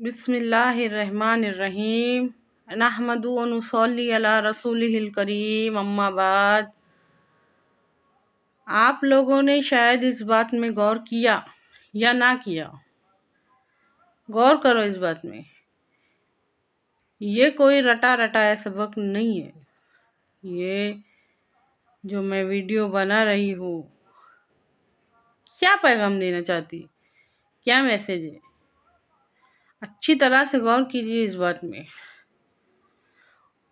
بسم اللہ الرحمن الرحیم نحمد و نصلی علی رسولہ الکریم اما بعد۔ آپ لوگوں نے شاید اس بات میں غور کیا یا نہ کیا، غور کرو اس بات میں۔ یہ کوئی رٹا رٹایا سبق نہیں ہے۔ یہ جو میں ویڈیو بنا رہی ہوں، کیا پیغام دینا چاہتی، کیا میسج ہے؟ اچھی طرح سے غور کیجیے اس بات میں،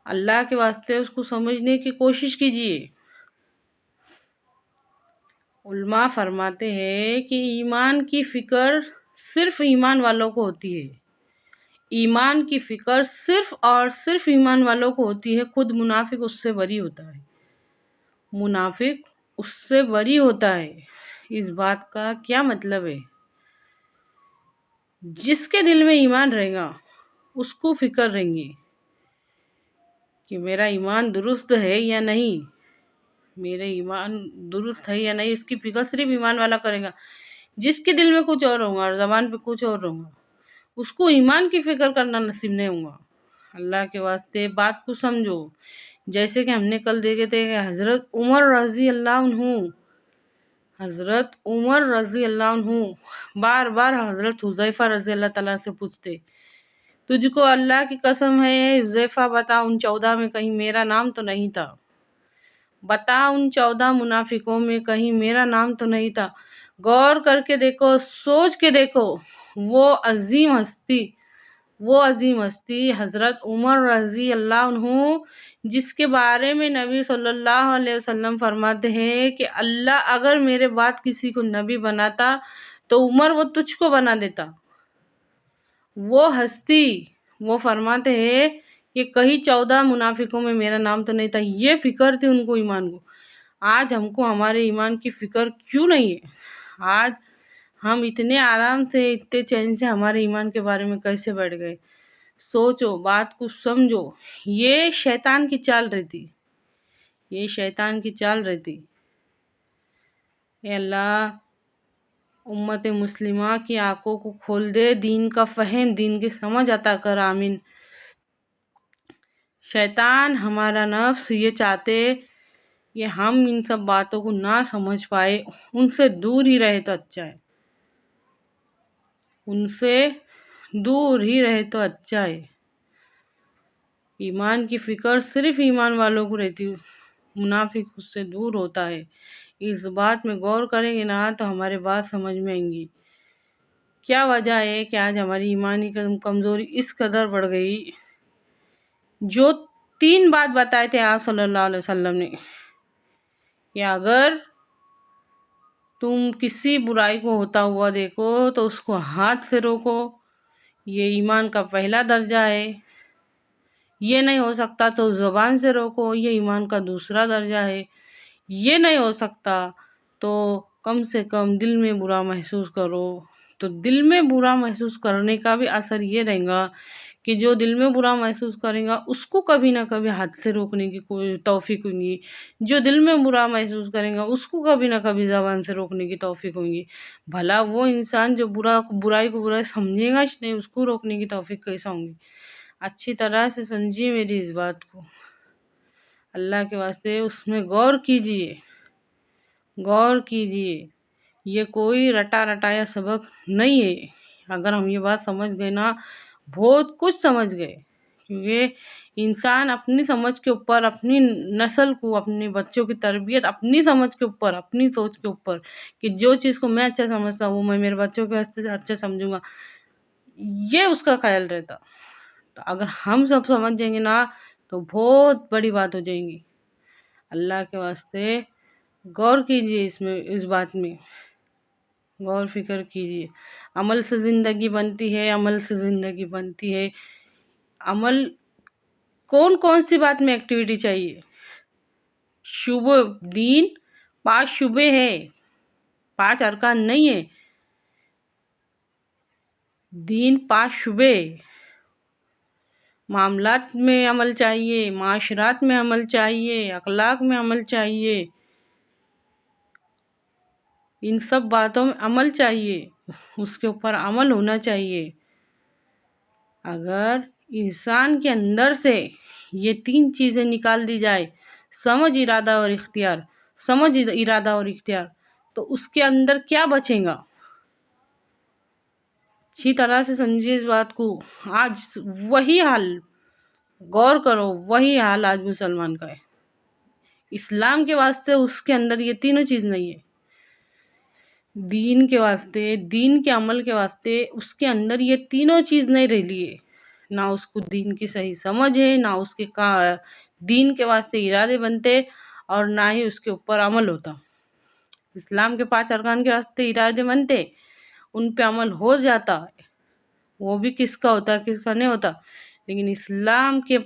اللہ کے واسطے اس کو سمجھنے کی کوشش کیجیے۔ علماء فرماتے ہیں کہ ایمان کی فکر صرف ایمان والوں کو ہوتی ہے، ایمان کی فکر صرف اور صرف ایمان والوں کو ہوتی ہے۔ خود منافق اس سے بری ہوتا ہے، منافق اس سے بری ہوتا ہے۔ اس بات کا کیا مطلب ہے؟ جس کے دل میں ایمان رہے گا اس کو فکر رہیں گی کہ میرا ایمان درست ہے یا نہیں، میرے ایمان درست ہے یا نہیں، اس کی فکر صرف ایمان والا کرے گا۔ جس کے دل میں کچھ اور ہوگا اور زبان پہ کچھ اور ہوگا، اس کو ایمان کی فکر کرنا نصیب نہیں ہوگا۔ اللہ کے واسطے بات کو سمجھو۔ جیسے کہ ہم نے کل دیکھے تھے کہ حضرت عمر رضی اللہ عنہ بار بار حضرت حذیفہ رضی اللہ تعالیٰ سے پوچھتے، تجھ کو اللہ کی قسم ہے حذیفہ، بتا ان 14 میں کہیں میرا نام تو نہیں تھا، بتا ان 14 منافقوں میں کہیں میرا نام تو نہیں تھا۔ غور کر کے دیکھو، سوچ کے دیکھو، وہ عظیم ہستی حضرت عمر رضی اللہ عنہ، جس کے بارے میں نبی صلی اللہ علیہ وسلم فرماتے ہیں کہ اللہ اگر میرے بعد کسی کو نبی بناتا تو عمر وہ تجھ کو بنا دیتا۔ وہ ہستی، وہ فرماتے ہیں کہ کہیں 14 منافقوں میں میرا نام تو نہیں تھا۔ یہ فکر تھی ان کو ایمان کو۔ آج ہم کو ہمارے ایمان کی فکر کیوں نہیں ہے؟ آج ہم اتنے آرام سے، اتنے چین سے ہمارے ایمان کے بارے میں کیسے بیٹھ گئے؟ سوچو، بات کو سمجھو۔ یہ شیطان کی چال رہتی، یہ شیطان کی چال رہتی۔ اے اللہ، امت مسلمہ کی آنکھوں کو کھول دے، دین کا فہم، دین کی سمجھ عطا کر، آمین۔ شیطان، ہمارا نفس یہ چاہتے کہ ہم ان سب باتوں کو نہ سمجھ پائے، ان سے دور ہی رہے تو اچھا ہے، ان سے دور ہی رہے تو اچھا ہے۔ ایمان کی فکر صرف ایمان والوں کو رہتی، منافق اس سے دور ہوتا ہے۔ اس بات میں غور کریں گے نا تو ہمارے بات سمجھ میں آئیں گی۔ کیا وجہ ہے کہ آج ہماری ایمانی کمزوری اس قدر بڑھ گئی؟ جو 3 بات بتائے تھے آپ صلی اللہ علیہ وسلم نے کہ اگر تم کسی برائی کو ہوتا ہوا دیکھو تو اس کو ہاتھ سے روکو، یہ ایمان کا پہلا درجہ ہے۔ یہ نہیں ہو سکتا تو زبان سے روکو، یہ ایمان کا دوسرا درجہ ہے۔ یہ نہیں ہو سکتا تو کم سے کم دل میں برا محسوس کرو، تو دل میں برا محسوس کرنے کا بھی اثر یہ رہے گا کہ جو دل میں برا محسوس کرے گا اس کو کبھی نہ کبھی ہاتھ سے روکنے کی کوئی توفیق ہوگی، جو دل میں برا محسوس کرے گا اس کو کبھی نہ کبھی زبان سے روکنے کی توفیق ہوگی۔ بھلا وہ انسان جو برائی کو برائی سمجھے گا نہیں، اس کو روکنے کی توفیق کیسا ہوگی؟ اچھی طرح سے سمجھیے میری اس بات کو، اللہ کے واسطے اس میں غور کیجیے، غور کیجیے۔ یہ کوئی رٹا رٹایا سبق نہیں ہے۔ اگر ہم یہ بات سمجھ گئے نا، بہت کچھ سمجھ گئے، کیونکہ انسان اپنی سمجھ کے اوپر، اپنی نسل کو، اپنے بچوں کی تربیت اپنی سمجھ کے اوپر، اپنی سوچ کے اوپر، کہ جو چیز کو میں اچھا سمجھتا ہوں وہ میں میرے بچوں کے واسطے اچھا سمجھوں گا، یہ اس کا خیال رہتا۔ تو اگر ہم سب سمجھ جائیں گے نا تو بہت بڑی بات ہو جائیں گی۔ اللہ کے واسطے غور کیجیے، اس بات میں غور فکر کیجیے۔ عمل سے زندگی بنتی ہے، عمل سے زندگی بنتی ہے۔ عمل کون سی بات میں ایکٹیویٹی چاہیے؟ شعبہ دین 5 شعبے ہیں، 5 ارکان نہیں ہے، دین 5 شعبے۔ معاملات میں عمل چاہیے، معاشرات میں عمل چاہیے، اخلاق میں عمل چاہیے، ان سب باتوں میں عمل چاہیے، اس کے اوپر عمل ہونا چاہیے۔ اگر انسان کے اندر سے یہ 3 چیزیں نکال دی جائے، سمجھ، ارادہ اور اختیار، سمجھ، ارادہ اور اختیار، تو اس کے اندر کیا بچے گا؟ اچھی طرح سے سمجھیے اس بات کو۔ آج وہی حال، غور کرو، وہی حال آج مسلمان کا ہے۔ اسلام کے واسطے اس کے اندر یہ تینوں چیز نہیں ہے، دین کے واسطے، دین کے عمل کے واسطے اس کے اندر یہ تینوں چیز نہیں رہی ہے۔ نہ اس کو دین کی صحیح سمجھ ہے، نہ اس کے دین کے واسطے ارادے بنتے، اور نہ ہی اس کے اوپر عمل ہوتا۔ اسلام کے 5 ارکان کے واسطے ارادے بنتے، ان پہ عمل ہو جاتا، وہ بھی کس کا ہوتا، کس کا نہیں ہوتا، لیکن اسلام کے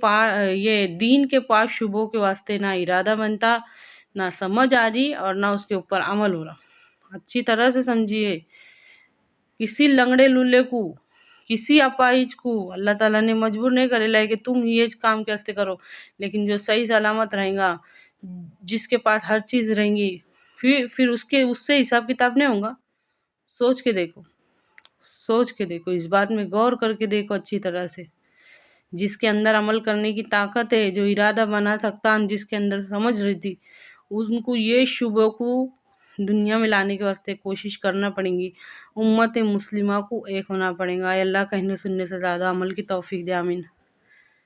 یہ دین کے 5 شعبوں کے واسطے نہ ارادہ بنتا، نہ سمجھ آ رہی، اور نہ اس کے اوپر عمل ہو رہا۔ اچھی طرح سے سمجھیے، کسی لنگڑے لولے کو، کسی اپاہج کو اللہ تعالیٰ نے مجبور نہیں کرے لائے کہ تم یہ کام کیسے کرو، لیکن جو صحیح سلامت رہیں گا، جس کے پاس ہر چیز رہیں گی، پھر اس سے حساب کتاب نہیں ہوگا۔ سوچ کے دیکھو، سوچ کے دیکھو، اس بات میں غور کر کے دیکھو اچھی طرح سے۔ جس کے اندر عمل کرنے کی طاقت ہے، جو ارادہ بنا سکتا، جس کے اندر سمجھ رہتی، ان کو یہ شعبوں کو دنیا میں لانے کے واسطے کوشش کرنا پڑیں گی۔ امت مسلمہ کو ایک ہونا پڑے گا۔ اللہ کہنے سننے سے زیادہ عمل کی توفیق دے، آمین۔